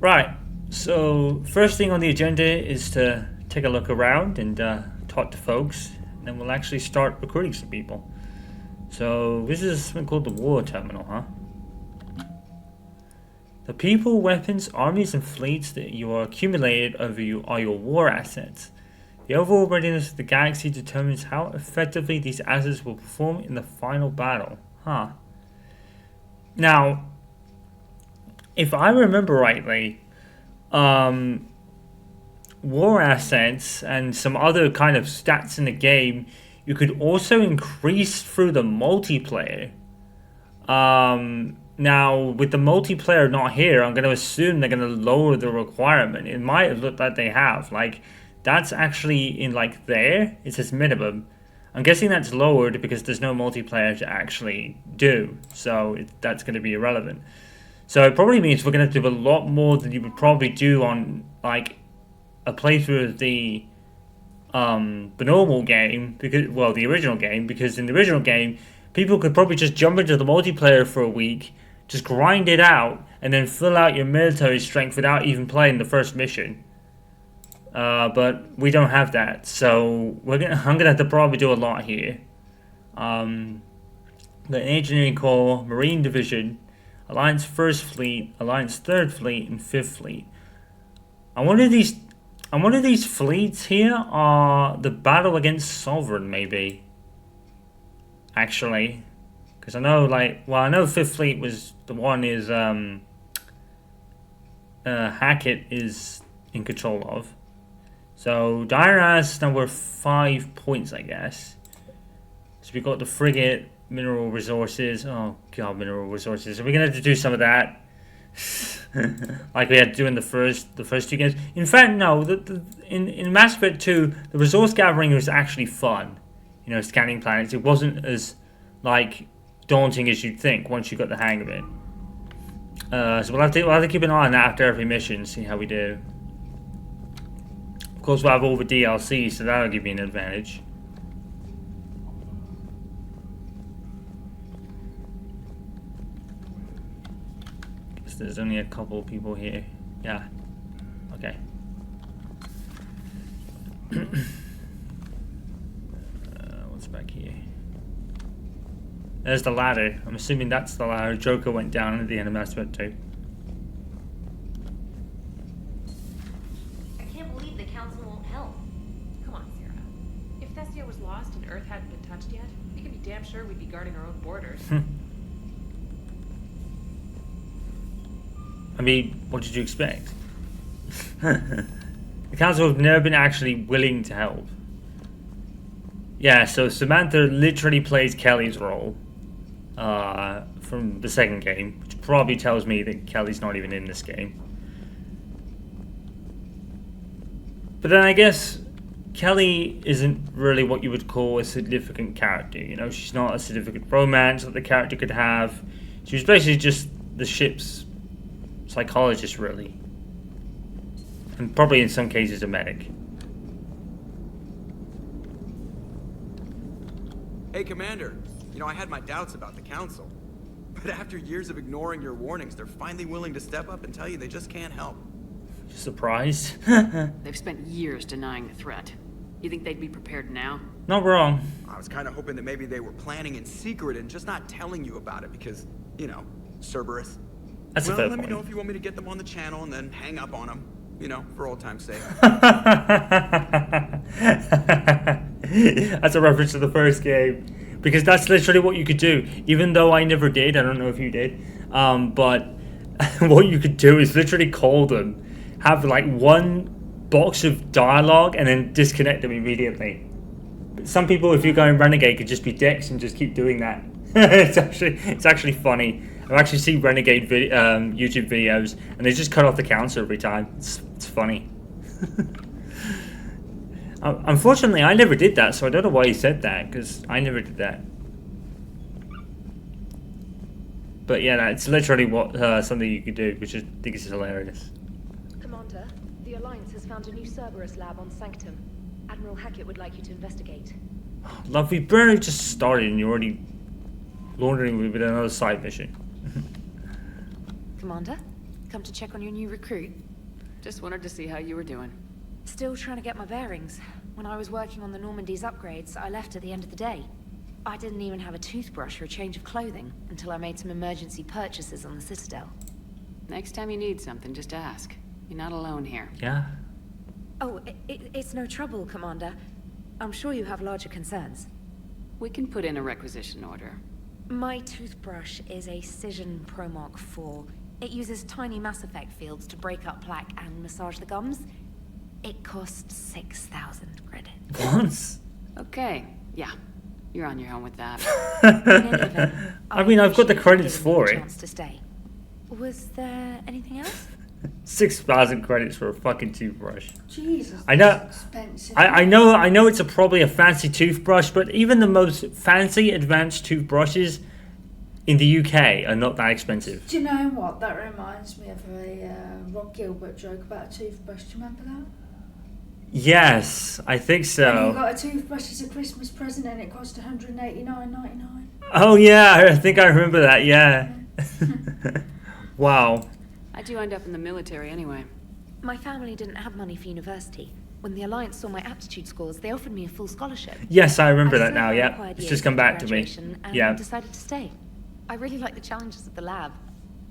Right, so first thing on the agenda is to take a look around and talk to folks, and then we'll actually start recruiting some people. So this is something called the War Terminal, huh? The people, weapons, armies, and fleets that you are accumulated over you are your war assets. The overall readiness of the galaxy determines how effectively these assets will perform in the final battle. Huh. Now, if I remember rightly, war assets and some other kind of stats in the game, you could also increase through the multiplayer. Now, with the multiplayer not here, I'm going to assume they're going to lower the requirement. It might have looked like they have. Like, that's actually in, like, there. It says minimum. I'm guessing that's lowered because there's no multiplayer to actually do. So, that's going to be irrelevant. So, it probably means we're going to do a lot more than you would probably do on, like, a playthrough of the normal game. Because, well, the original game. Because in the original game, people could probably just jump into the multiplayer for a week, just grind it out, and then fill out your military strength without even playing the first mission. But we don't have that, so I'm gonna have to probably do a lot here. The Engineering Corps, Marine Division, Alliance First Fleet, Alliance Third Fleet, and Fifth Fleet. And one of these fleets here are the battle against Sovereign, maybe. Actually, because I know, I know Fifth Fleet was the one is Hackett is in control of. So Dire has now we're 5 points, I guess. So we got the frigate, mineral resources. Oh god, mineral resources. So we're gonna have to do some of that, like we had to do in the first two games. In fact, no. In Mass Effect 2, the resource gathering was actually fun. You know, scanning planets. It wasn't as, like, daunting as you'd think once you got the hang of it. So we'll have to keep an eye on that after every mission, see how we do. Of course, we'll have all the DLC, so that'll give me an advantage. Guess there's only a couple of people here. Yeah. Okay. What's back here? There's the ladder. I'm assuming that's the ladder Joker went down at the end of Mass Effect 2. I can't believe the council won't help. Come on, Sarah. If Thessia was lost and Earth hadn't been touched yet, we can be damn sure we'd be guarding our own borders. I mean, what did you expect? The council have never been actually willing to help. Yeah, so Samantha literally plays Kelly's role from the second game, which probably tells me that Kelly's not even in this game. But then I guess Kelly isn't really what you would call a significant character. You know, she's not a significant romance that the character could have. She was basically just the ship's psychologist, really. And probably in some cases a medic. Hey, Commander. You know, I had my doubts about the Council. But after years of ignoring your warnings, they're finally willing to step up and tell you they just can't help. Surprised? They've spent years denying the threat. You think they'd be prepared now? Not wrong. I was kind of hoping that maybe they were planning in secret and just not telling you about it because, you know, Cerberus. That's well, a fair let point. me know if you want me to get them on the channel and then hang up on them. You know, for old time's sake. That's a reference to the first game. Because that's literally what you could do. Even though I never did. I don't know if you did. But what you could do is literally call them. Have like one box of dialogue and then disconnect them immediately. But some people, if you're going Renegade, could just be dicks and just keep doing that. It's actually funny. I've actually seen Renegade YouTube videos and they just cut off the counter every time. It's funny. Unfortunately, I never did that, so I don't know why he said that, because I never did that. But yeah, that's literally what something you could do, which I think is hilarious. Commander, the Alliance has found a new Cerberus lab on Sanctum. Admiral Hackett would like you to investigate. Love, we barely just started and you're already laundering with another side mission. Commander? Come to check on your new recruit? Just wanted to see how you were doing. Still trying to get my bearings. When I was working on the Normandy's upgrades, I left at the end of the day. I didn't even have a toothbrush or a change of clothing until I made some emergency purchases on the Citadel. Next time you need something, just ask. You're not alone here. Yeah. Oh, it's no trouble, Commander. I'm sure you have larger concerns. We can put in a requisition order. My toothbrush is a Cision Pro Mark IV. It uses tiny Mass Effect fields to break up plaque and massage the gums. It costs 6,000 credits. Once. Okay, yeah. You're on your own with that. In any event, I mean, I've got the appreciate credits giving me for the it. chance to stay. Was there anything else? 6,000 credits for a fucking toothbrush. Jesus, I know. that's expensive. I know it's probably a fancy toothbrush, but even the most fancy advanced toothbrushes in the UK are not that expensive. Do you know what? That reminds me of a Rod Gilbert joke about a toothbrush. Do you remember that? Yes, I think And he so. got a toothbrush as a Christmas present and it cost $189.99. Oh yeah, I think I remember that, yeah. Wow. How'd you end up in the military anyway? My family didn't have money for university. When the Alliance saw my aptitude scores, they offered me a full scholarship. Yes, I remember I that served now, my yeah. required It's years just come after back to me. graduation and Yeah. decided to stay. I really like the challenges of the lab.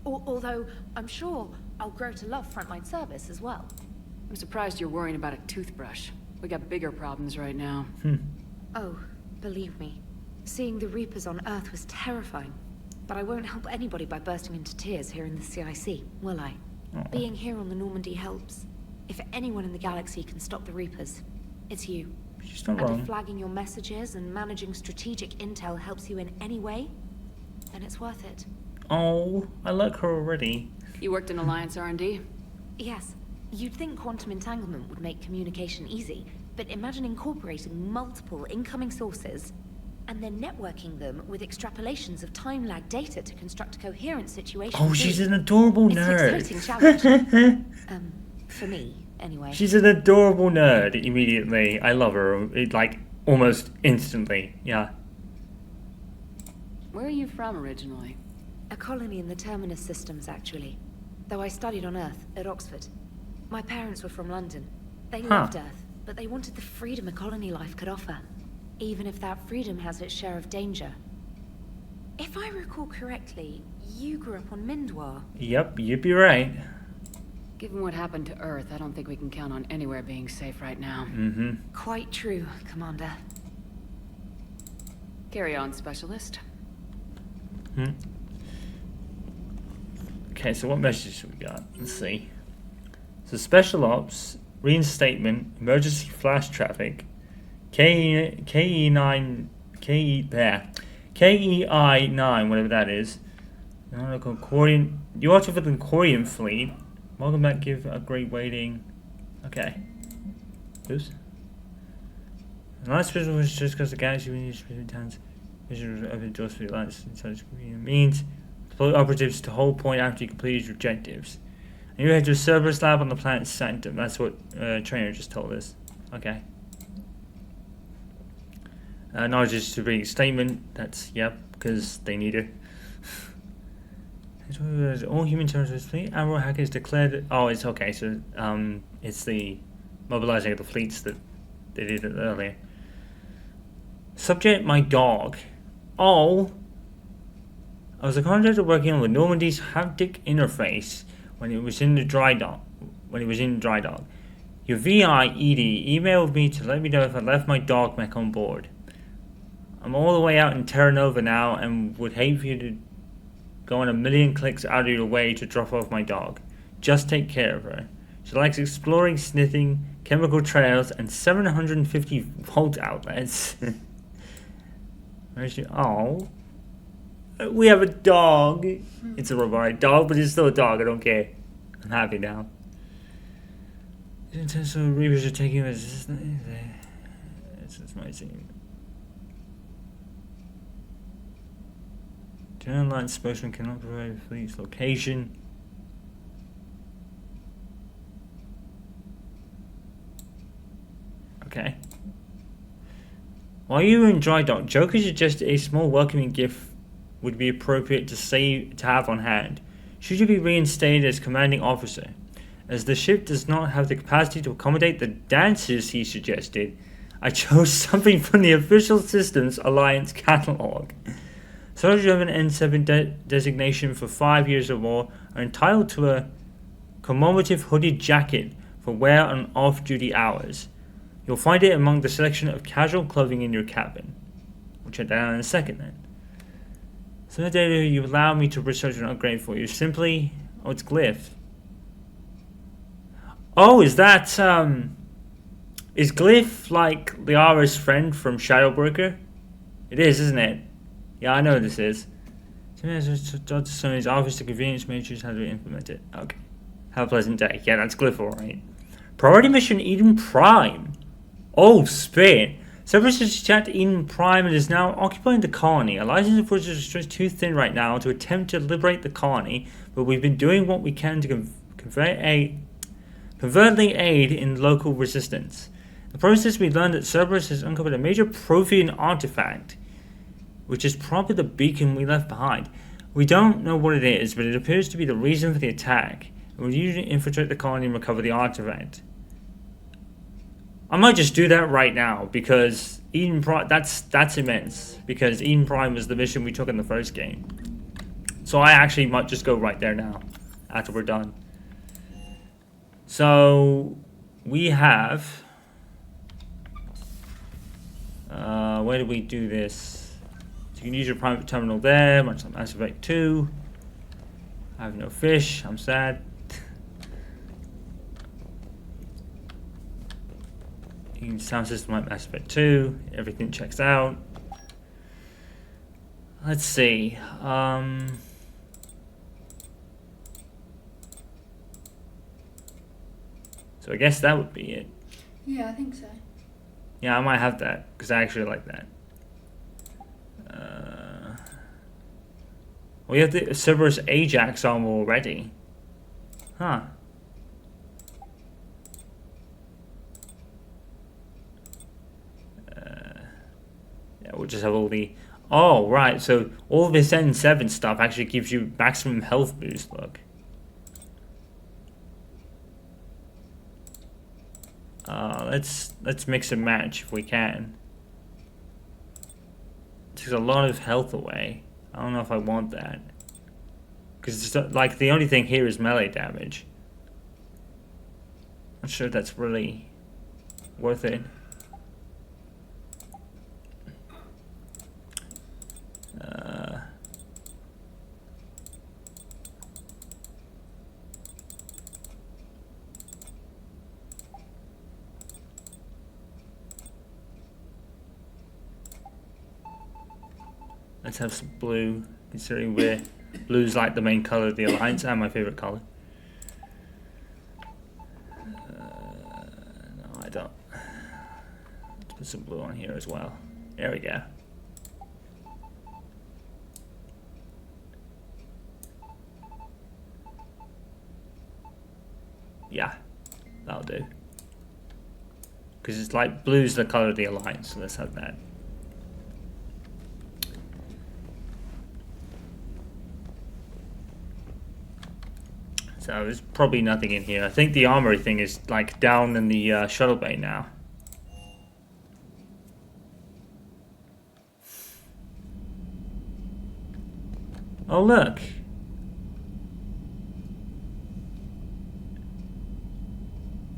Although, I'm sure I'll grow to love frontline service as well. I'm surprised you're worrying about a toothbrush. We got bigger problems right now. Oh, believe me, seeing the Reapers on Earth was terrifying. But I won't help anybody by bursting into tears here in the CIC, will I? Being here on the Normandy helps. If anyone in the galaxy can stop the Reapers, it's you. She's not And wrong. if flagging your messages and managing strategic intel helps you in any way, then it's worth it. Oh, I like her already. You worked in Alliance R&D? Yes, you'd think quantum entanglement would make communication easy, but imagine incorporating multiple incoming sources and then networking them with extrapolations of time lag data to construct a coherent situation. Oh, she's an adorable It's an nerd. exciting challenge. For me, anyway. She's an adorable nerd immediately. I love her, like, almost instantly. Yeah. Where are you from originally? A colony in the Terminus systems, actually. Though I studied on Earth, at Oxford. My parents were from London. They loved Earth, but they wanted the freedom a colony life could offer. Even if that freedom has its share of danger. If I recall correctly, you grew up on Mindwar. Yep, you'd be right. Given what happened to Earth, I don't think we can count on anywhere being safe right now. Mm-hmm. Quite true, Commander. Carry on, Specialist. Okay, so what messages have we got? Let's see. So Special Ops, Reinstatement, Emergency Flash Traffic, KEI9, whatever that is. Corian, you are for the Corian fleet. Welcome back, give a great waiting. Okay. Oops. The last special was just because the galaxy we need to towns. Vision open doors for the alliance inside the means deploy operatives to hold point after you complete your objectives. And you head to a Cerberus lab on the planet Sanctum. That's what Traynor just told us. Okay. Knowledge is to bring a statement. That's, yep, because they need it. All human terrorists fleet. Admiral Hackett is declared. Oh, it's okay. So, it's the mobilizing of the fleets that they did it earlier. Subject: my dog. Oh, I was a contractor working on the Normandy's haptic interface when it was in the dry dock. Your VI ED emailed me to let me know if I left my dog back on board. I'm all the way out in Terra Nova now and would hate for you to go on a million clicks out of your way to drop off my dog. Just take care of her. She likes exploring, sniffing, chemical trails, and 750 volt outlets. Where's she? Oh. We have a dog. It's a robotic dog, but it's still a dog. I don't care. I'm happy now. Intentional Reapers are taking this. This is my scene. Turn line spokesman cannot provide a fleet's location. Okay. While you were in dry dock, Joker suggested a small welcoming gift would be appropriate to have on hand. Should you be reinstated as commanding officer? As the ship does not have the capacity to accommodate the dancers he suggested, I chose something from the Official Systems Alliance catalog. Soldiers who have an N7 designation for 5 years or more are entitled to a commemorative hooded jacket for wear on off-duty hours. You'll find it among the selection of casual clothing in your cabin. We'll check that out in a second then. Some of the data you allow me to research and upgrade for you simply... Oh, it's Glyph. Oh, is that, is Glyph like Liara's friend from Shadowbroker? It is, isn't it? Yeah, I know this is. Sony's office to convenience matrix how to implement it. Okay. Have a pleasant day. Yeah, that's Glyph, alright. Priority mission Eden Prime. Oh, spit. Cerberus has attacked Eden Prime and is now occupying the colony. A license force is stretched too thin right now to attempt to liberate the colony, but we've been doing what we can to covertly aid in local resistance. In the process, we learned that Cerberus has uncovered a major Prothean artifact, which is probably the beacon we left behind. We don't know what it is, but it appears to be the reason for the attack. We'll usually infiltrate the colony and recover the artifact. I might just do that right now, because Eden Prime, that's immense, because Eden Prime was the mission we took in the first game. So I actually might just go right there now, after we're done. So, we have... where do we do this? So you can use your private terminal there, much like Mass Effect 2. I have no fish, I'm sad. You can sound system like Mass Effect 2, everything checks out. Let's see. So I guess that would be it. Yeah, I think so. Yeah, I might have that, because I actually like that. We have the Cerberus Ajax armor already. Huh. Yeah, we'll just have all the... Oh, right, so all this N7 stuff actually gives you maximum health boost, look. Let's mix and match if we can. It takes a lot of health away. I don't know if I want that. Because like the only thing here is melee damage. Not sure that's really worth it. Let's have some blue, considering blue's like the main color of the Alliance and my favorite color. No, I don't. Let's put some blue on here as well. There we go. Yeah, that'll do. Because it's like blue's the color of the Alliance, so let's have that. So there's probably nothing in here. I think the armory thing is like down in the shuttle bay now. Oh look.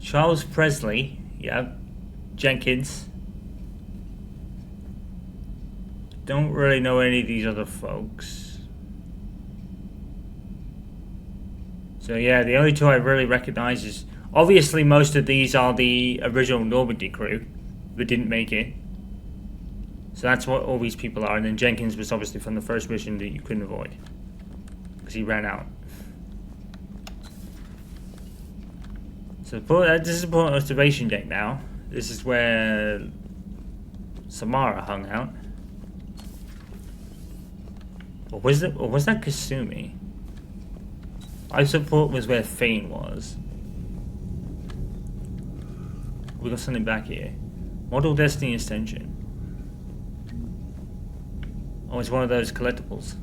Charles Presley, yep. Jenkins. Don't really know any of these other folks. So yeah, the only two I really recognize is... Obviously most of these are the original Normandy crew that didn't make it. So that's what all these people are. And then Jenkins was obviously from the first mission that you couldn't avoid. Because he ran out. So this is the Port Observation Deck now. This is where Samara hung out. Or was that Kasumi? I support was where Fane was. We got something back here. Model Destiny Extension. Oh, it's one of those collectibles.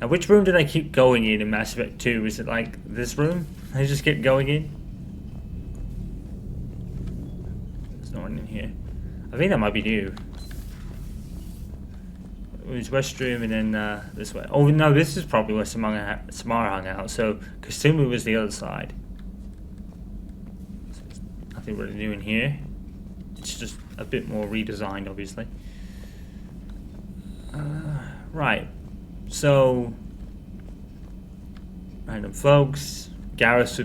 Now, which room did I keep going in Mass Effect 2? Is it like this room? I just kept going in? There's no one in here. I think that might be new. It was restroom and then this way. Oh no, this is probably where Samara hung out. So Kasumi was the other side. So there's nothing really new in here. It's just a bit more redesigned, obviously. Right. So random folks. Garrus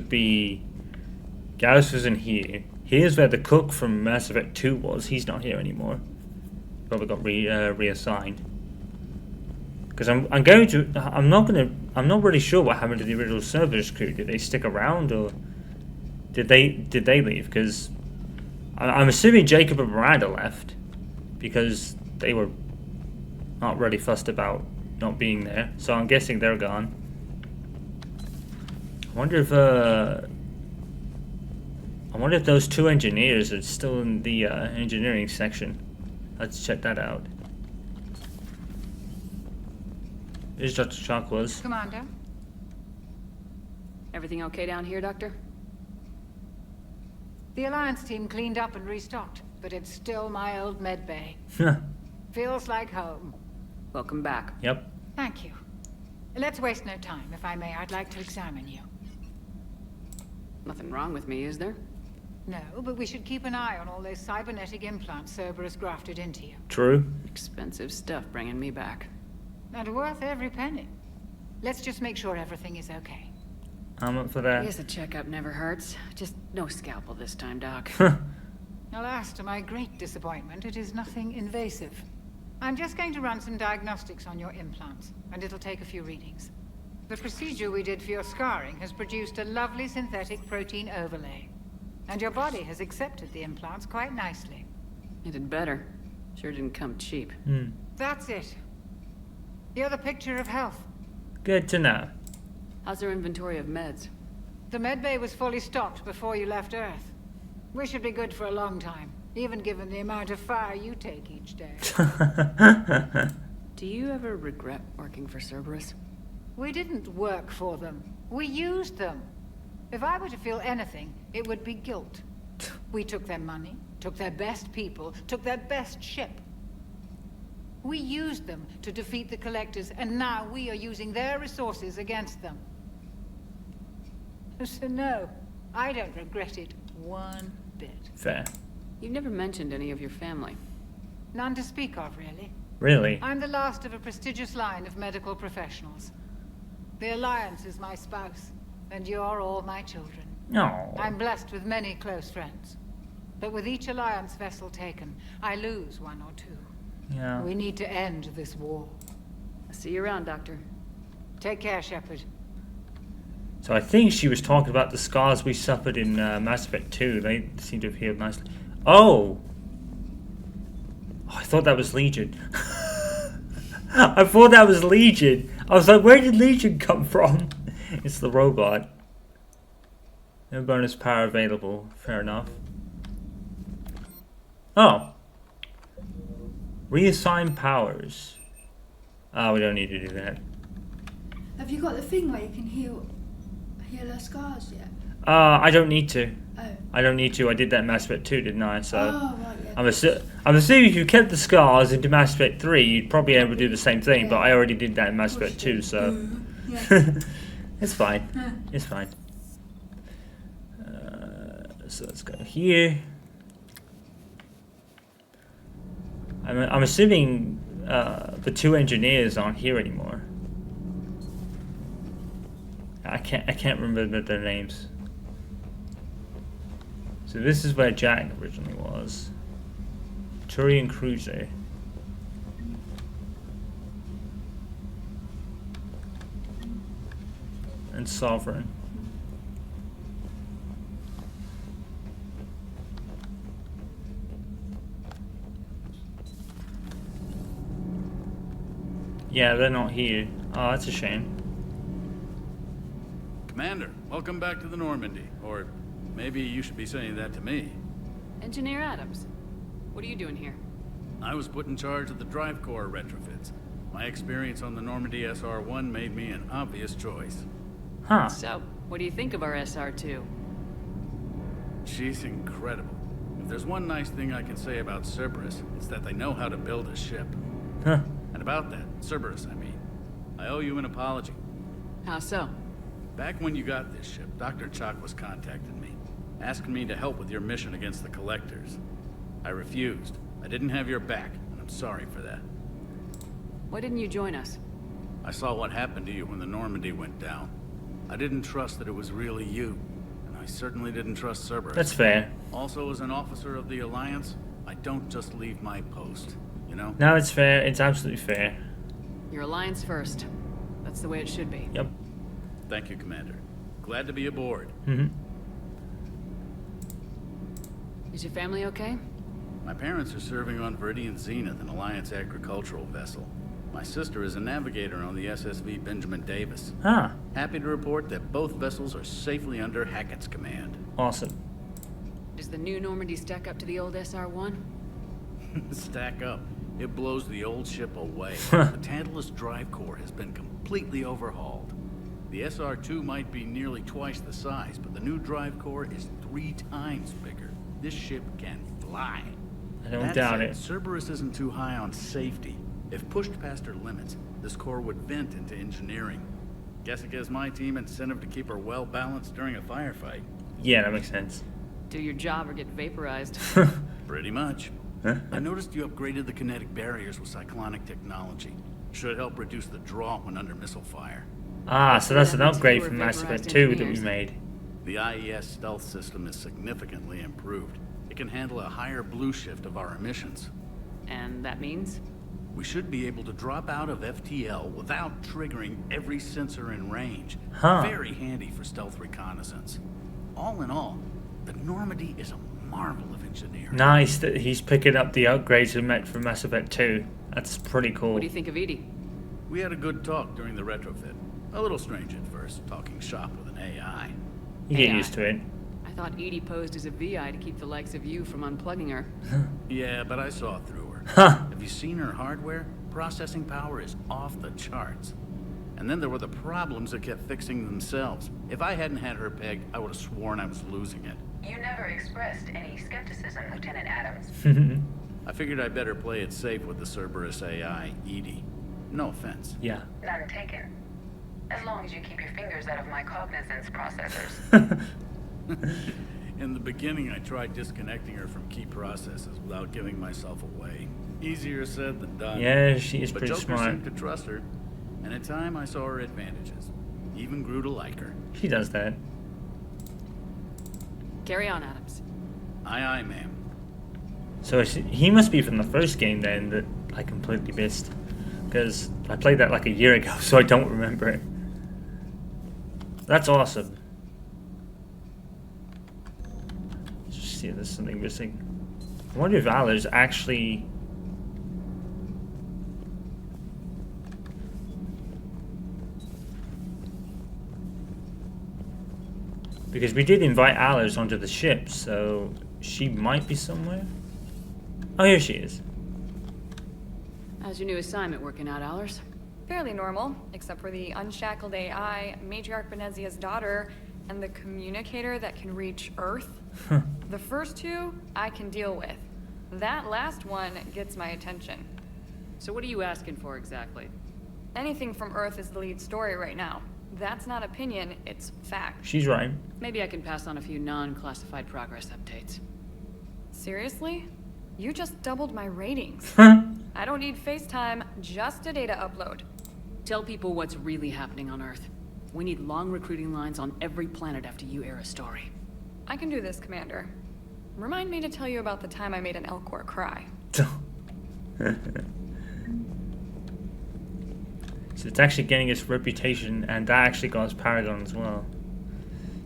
was in here. Here's where the cook from Mass Effect 2 was. He's not here anymore. Probably got reassigned. Because I'm not really sure what happened to the original Cerberus crew. Did they stick around or did they leave? Because I'm assuming Jacob and Miranda left because they were not really fussed about not being there. So I'm guessing they're gone. I wonder if those two engineers are still in the engineering section. Let's check that out. Here's Dr. Chakwas. Commander? Everything okay down here, Doctor? The Alliance team cleaned up and restocked, but it's still my old med bay. Feels like home. Welcome back. Yep. Thank you. Let's waste no time. If I may, I'd like to examine you. Nothing wrong with me, is there? No, but we should keep an eye on all those cybernetic implants Cerberus grafted into you. True. Expensive stuff bringing me back. And worth every penny. Let's just make sure everything is okay. I'm up for I that. guess a checkup never hurts. Just no scalpel this time, Doc. Alas, to my great disappointment, it is nothing invasive. I'm just going to run some diagnostics on your implants, and it'll take a few readings. The procedure we did for your scarring has produced a lovely synthetic protein overlay. And your body has accepted the implants quite nicely. It did better. Sure didn't come cheap. That's it. You're the picture of health. Good to know. How's their inventory of meds? The medbay was fully stocked before you left Earth. We should be good for a long time, even given the amount of fire you take each day. Do you ever regret working for Cerberus? We didn't work for them. We used them. If I were to feel anything, it would be guilt. We took their money, took their best people, took their best ship. We used them to defeat the Collectors, and now we are using their resources against them. So no, I don't regret it one bit. Fair. You never mentioned any of your family. None to speak of, really. Really? I'm the last of a prestigious line of medical professionals. The Alliance is my spouse, and you're all my children. No. I'm blessed with many close friends. But with each Alliance vessel taken, I lose one or two. Yeah. We need to end this war. I'll see you around, Doctor. Take care, Shepard. So I think she was talking about the scars we suffered in Mass Effect 2. They seem to have healed nicely. Oh! I thought that was Legion. I thought that was Legion. I was like, where did Legion come from? It's the robot. No bonus power available. Fair enough. Oh. Reassign powers. Oh, we don't need to do that. Have you got the thing where you can heal her scars yet? I don't need to. Oh. I don't need to. I did that in Mass Effect 2, didn't I? So Oh, right, yeah. I'm assuming if you kept the scars into Mass Effect 3, you'd probably be able to do the same thing, but I already did that in Mass Effect 2, so... Yeah. It's fine. It's fine. So let's go here. I'm assuming the two engineers aren't here anymore. I can't remember their names. So this is where Jack originally was. Turian Cruiser. And Sovereign. Yeah, they're not here. Oh, that's a shame. Commander, welcome back to the Normandy. Or maybe you should be saying that to me. Engineer Adams, what are you doing here? I was put in charge of the drive core retrofits. My experience on the Normandy SR-1 made me an obvious choice. Huh. So, what do you think of our SR-2? She's incredible. If there's one nice thing I can say about Cerberus, it's that they know how to build a ship. Huh. And about that, Cerberus, I mean, I owe you an apology. How so? Back when you got this ship, Dr. Chalk was contacting me, asking me to help with your mission against the Collectors. I refused. I didn't have your back, and I'm sorry for that. Why didn't you join us? I saw what happened to you when the Normandy went down. I didn't trust that it was really you, and I certainly didn't trust Cerberus. That's fair. Also, as an officer of the Alliance, I don't just leave my post, you know? No, it's fair. It's absolutely fair. Your alliance first. That's the way it should be. Yep. Thank you, Commander. Glad to be aboard. Mm-hmm. Is your family okay? My parents are serving on Viridian Zenith, an Alliance agricultural vessel. My sister is a navigator on the SSV Benjamin Davis. Ah, Happy to report that both vessels are safely under Hackett's command. awesome. Does the new Normandy stack up to the old SR-1? Stack up. It blows the old ship away. The Tantalus drive core has been completely overhauled. The SR-2 might be nearly twice the size, but the new drive core is 3 times bigger. This ship can fly. I don't That doubt said, it. Cerberus isn't too high on safety. If pushed past her limits, this core would vent into engineering. Guess it gives my team incentive to keep her well balanced during a firefight. Yeah, that makes sense. Do your job or get vaporized. Pretty much. I noticed you upgraded the kinetic barriers with cyclonic technology. Should help reduce the draw when under missile fire. Ah, so that's an Yeah, upgrade we're from Mass Effect vaporized 2 that we engineers. made. The IES stealth system is significantly improved. It can handle a higher blue shift of our emissions. And that means? We should be able to drop out of FTL without triggering every sensor in range. Huh. Very handy for stealth reconnaissance. All in all, the Normandy is a marvel of engineering. Nice that he's picking up the upgrades we met from Mass Effect 2. That's pretty cool. What do you think of Edie? We had a good talk during the retrofit. A little strange at first, talking shop with an AI. You get AI. used to it. I thought Edie posed as a VI to keep the likes of you from unplugging her. Yeah, but I saw through her. Huh. Have you seen her hardware? Processing power is off the charts. And then there were the problems that kept fixing themselves. If I hadn't had her pegged, I would have sworn I was losing it. You never expressed any skepticism, Lieutenant Adams. I figured I'd better play it safe with the Cerberus AI, Edie. No offense. Yeah. None taken. As long as you keep your fingers out of my cognizance processors. In the beginning, I tried disconnecting her from key processes without giving myself away. Easier said than done. Yeah, she is But pretty Joker smart. seemed to trust her, and in time I saw her advantages. Even grew to like her. She does that. Carry on, Adams. Aye, aye, ma'am. So he must be from the first game then that I completely missed. Because I played that like a year ago, so I don't remember it. That's awesome. Let's just see if there's something missing. I wonder if Valor's actually... Because we did invite Alice onto the ship, so she might be somewhere. Oh, here she is. How's your new assignment working out, Allers? Fairly normal, except for the unshackled AI, Matriarch Benezia's daughter, and the communicator that can reach Earth. The first two, I can deal with. That last one gets my attention. So what are you asking for exactly? Anything from Earth is the lead story right now. That's not opinion, it's fact. She's right. Maybe I can pass on a few non-classified progress updates. Seriously? You just doubled my ratings. Huh? I don't need FaceTime, just a data upload. Tell people what's really happening on Earth. We need long recruiting lines on every planet after you air a story. I can do this, Commander. Remind me to tell you about the time I made an Elcor cry. So it's actually getting its reputation, and that actually got its Paragon as well.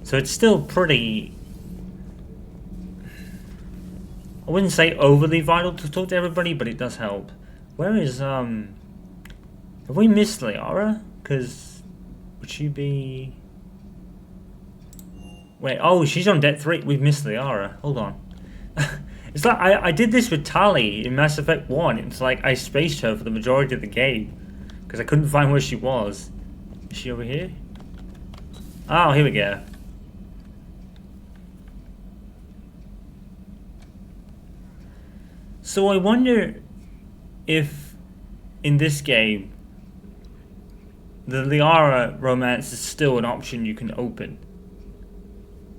So it's still pretty... I wouldn't say overly vital to talk to everybody, but it does help. Where is, Have we missed Liara? Because... Would she be... Wait, oh, she's on deck 3. We've missed Liara. Hold on. It's like, I did this with Tali in Mass Effect 1. It's like, I spaced her for the majority of the game. because I couldn't find where she was. Is she over here? Oh, here we go. So I wonder if in this game the Liara romance is still an option you can open.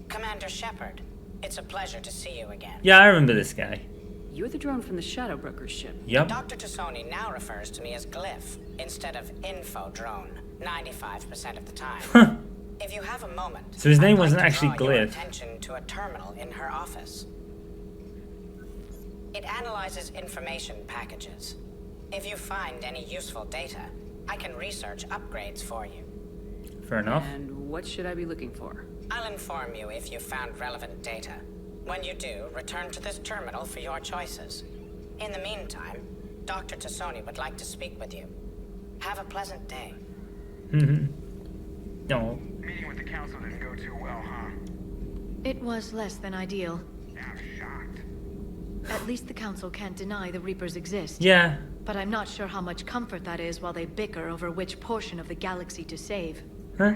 Commander Shepard, it's a pleasure to see you again. Yeah, I remember this guy. You're the drone from the Shadow Broker's ship. Yep. Dr. Tassoni now refers to me as Glyph instead of Info Drone 95% of the time. If you have a moment, So his name I'd wasn't like to actually draw your Glyph. attention to a terminal in her office. It analyzes information packages. If you find any useful data, I can research upgrades for you. Fair enough. And what should I be looking for? I'll inform you if you found relevant data. When you do, return to this terminal for your choices. In the meantime, Dr. Tassoni would like to speak with you. Have a pleasant day. No. Meeting with the council didn't go too well, huh? It was less than ideal. I'm shocked. At least the council can't deny the Reapers exist. Yeah. But I'm not sure how much comfort that is while they bicker over which portion of the galaxy to save. Huh?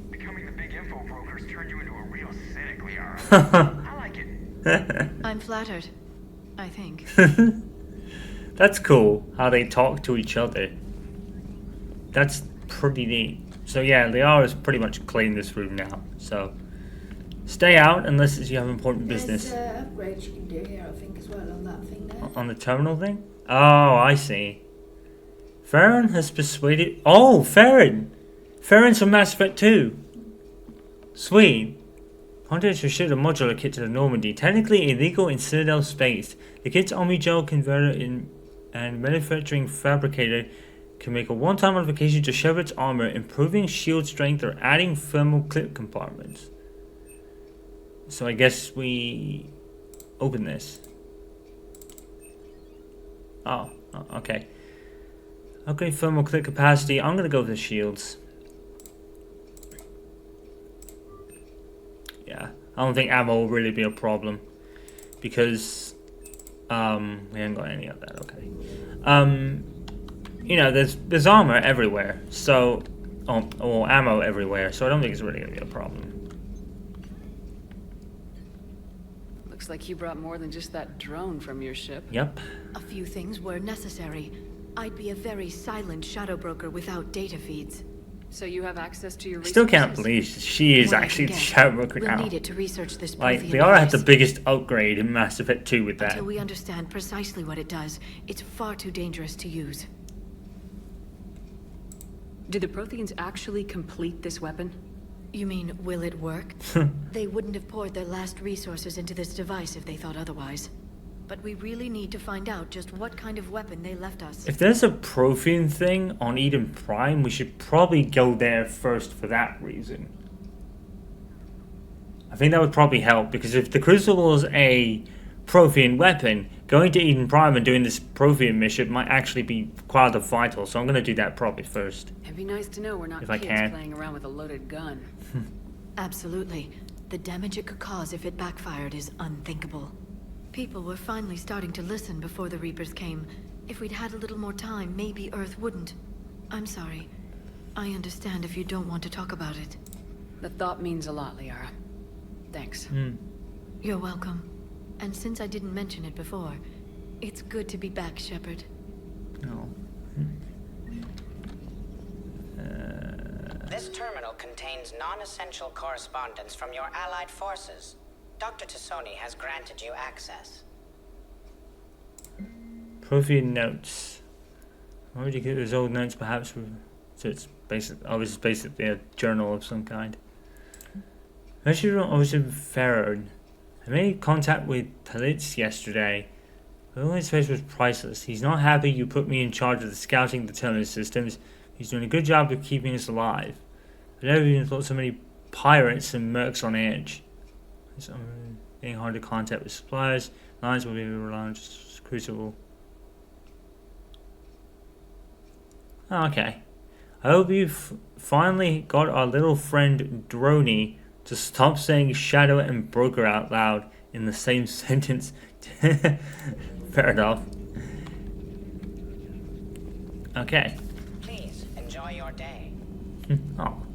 Becoming the big info brokers turned you into a real cynic, Liara. I like it. I'm flattered. I think. That's cool how they talk to each other. That's pretty neat. So yeah, Liara's pretty much cleaned this room now. So stay out unless you have important business. There's upgrades you can do here, I think, as well on that thing there. On the terminal thing? Oh, I see. Farron has persuaded... Oh, Farron! Farron's from Mass Effect 2. Sweet. Hunter to ship a modular kit to the Normandy. Technically illegal in Citadel space. The kit's Omnigel converter and manufacturing fabricator can make a one-time modification to Shepard's armor, improving shield strength or adding thermal clip compartments. So I guess we open this. Oh, okay. Okay, thermal clip capacity. I'm gonna go with the shields. Yeah, I don't think ammo will really be a problem because we haven't got any of that. Okay. You know, there's armor everywhere, so or ammo everywhere, so I don't think it's really gonna be a problem. Looks like you brought more than just that drone from your ship. Yep. A few things were necessary. I'd be a very silent shadow broker without data feeds. So you have access to your resources? Still can't believe she is More I actually can the get. Shadow Broker We'll now. need it to research this Like, Prothean Liara had the device. biggest upgrade in Mass Effect 2 with that. Until we understand precisely what it does, it's far too dangerous to use. Did the Protheans actually complete this weapon? You mean, will it work? They wouldn't have poured their last resources into this device if they thought otherwise. But we really need to find out just what kind of weapon they left us. If there's a Prothean thing on Eden Prime, we should probably go there first for that reason. I think that would probably help, because if the Crucible is a Prothean weapon, going to Eden Prime and doing this Prothean mission might actually be quite vital, so I'm going to do that probably first. It'd be nice to know we're not If I kids can. playing around with a loaded gun. Absolutely. The damage it could cause if it backfired is unthinkable. People were finally starting to listen before the Reapers came. If we'd had a little more time, maybe Earth wouldn't. I'm sorry. I understand if you don't want to talk about it. The thought means a lot, Liara. Thanks. You're welcome. And since I didn't mention it before, it's good to be back, Shepard. No. This terminal contains non-essential correspondence from your allied forces. Dr. Tassoni has granted you access. Prothean notes. Why would you get those old notes perhaps? So it's basically a journal of some kind. Actually, I was in Farron. I made contact with Talitz yesterday. But all his face was priceless. He's not happy you put me in charge of the scouting the terminal systems. He's doing a good job of keeping us alive. I never even thought so many pirates and mercs on edge. So I'm getting hard to contact with suppliers. Lines will be reliant on just Crucible. Oh, okay. I hope you've finally got our little friend Droney to stop saying shadow and broker out loud in the same sentence. Fair enough. Okay. Please Oh.